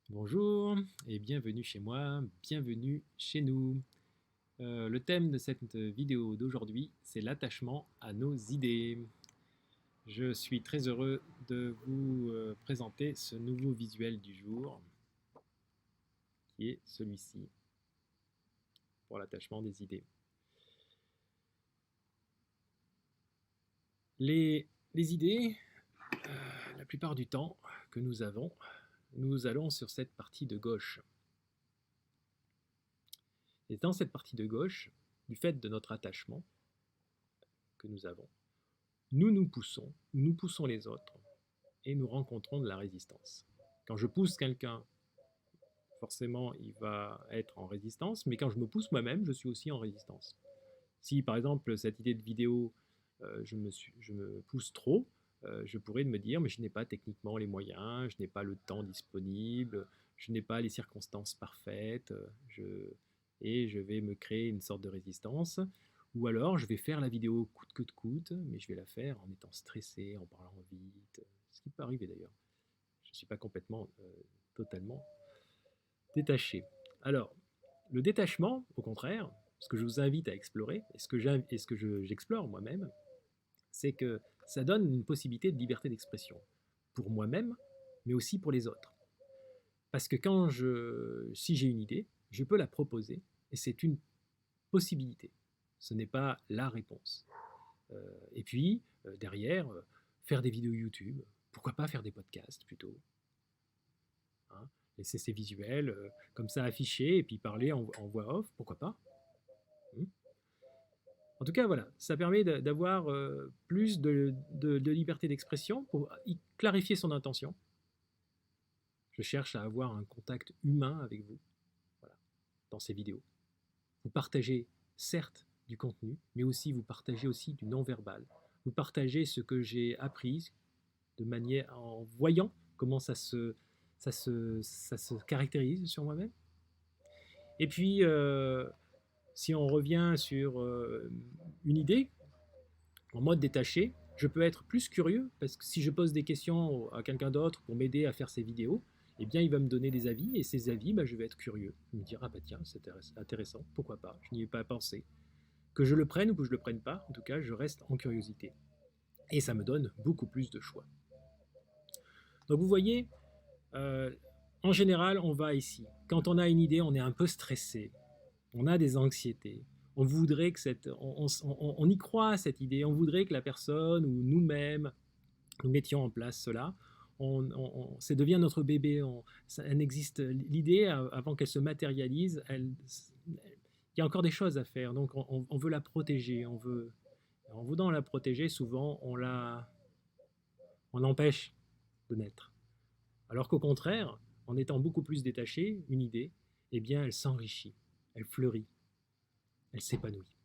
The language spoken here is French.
Bonjour et bienvenue chez moi, bienvenue chez nous. Le thème de cette vidéo d'aujourd'hui, c'est l'attachement à nos idées. Je suis très heureux de vous présenter ce nouveau visuel du jour, qui est celui-ci, pour l'attachement des idées. Les idées, la plupart du temps que nous avons, nous allons sur cette partie de gauche. Et dans cette partie de gauche, du fait de notre attachement que nous avons, nous poussons les autres et nous rencontrons de la résistance. Quand je pousse quelqu'un, forcément il va être en résistance, mais quand je me pousse moi-même, je suis aussi en résistance. Si par exemple cette idée de vidéo, je me pousse trop, je pourrais me dire mais je n'ai pas techniquement les moyens, je n'ai pas le temps disponible, je n'ai pas les circonstances parfaites, et je vais me créer une sorte de résistance. Ou alors je vais faire la vidéo coûte que coûte, mais je vais la faire en étant stressé, en parlant vite, ce qui peut arriver d'ailleurs. Je ne suis pas complètement, totalement détaché. Alors, le détachement, au contraire, ce que je vous invite à explorer, et ce que j'explore moi-même, c'est que ça donne une possibilité de liberté d'expression pour moi-même, mais aussi pour les autres. Parce que si j'ai une idée, je peux la proposer, et c'est une possibilité. Ce n'est pas la réponse. Et puis, derrière, faire des vidéos YouTube, pourquoi pas faire des podcasts plutôt, hein, laisser ces visuels comme ça affichés et puis parler en voix off, pourquoi pas. En tout cas, voilà, ça permet d'avoir plus de liberté d'expression pour clarifier son intention. Je cherche à avoir un contact humain avec vous, voilà, dans ces vidéos. Vous partagez certes du contenu, mais aussi vous partagez aussi du non-verbal. Vous partagez ce que j'ai appris de manière en voyant comment ça se caractérise sur moi-même. Et puis, si on revient sur une idée, en mode détaché, je peux être plus curieux, parce que si je pose des questions à quelqu'un d'autre pour m'aider à faire ces vidéos, eh bien, il va me donner des avis, et ces avis, bah, je vais être curieux. Je vais me dire, ah bah tiens, c'est intéressant, pourquoi pas, je n'y ai pas pensé. Que je le prenne ou que je ne le prenne pas, en tout cas, je reste en curiosité. Et ça me donne beaucoup plus de choix. Donc vous voyez, euh, en général, on va ici. Quand on a une idée, on est un peu stressé, on a des anxiétés. On voudrait que on y croit à cette idée, on voudrait que la personne ou nous-mêmes, nous mettions en place cela. Ça devient notre bébé. Elle existe. L'idée, avant qu'elle se matérialise, il y a encore des choses à faire. Donc on veut la protéger. En voulant la protéger, souvent on l'empêche de naître. Alors qu'au contraire, en étant beaucoup plus détaché, une idée, eh bien, elle s'enrichit, elle fleurit, elle s'épanouit.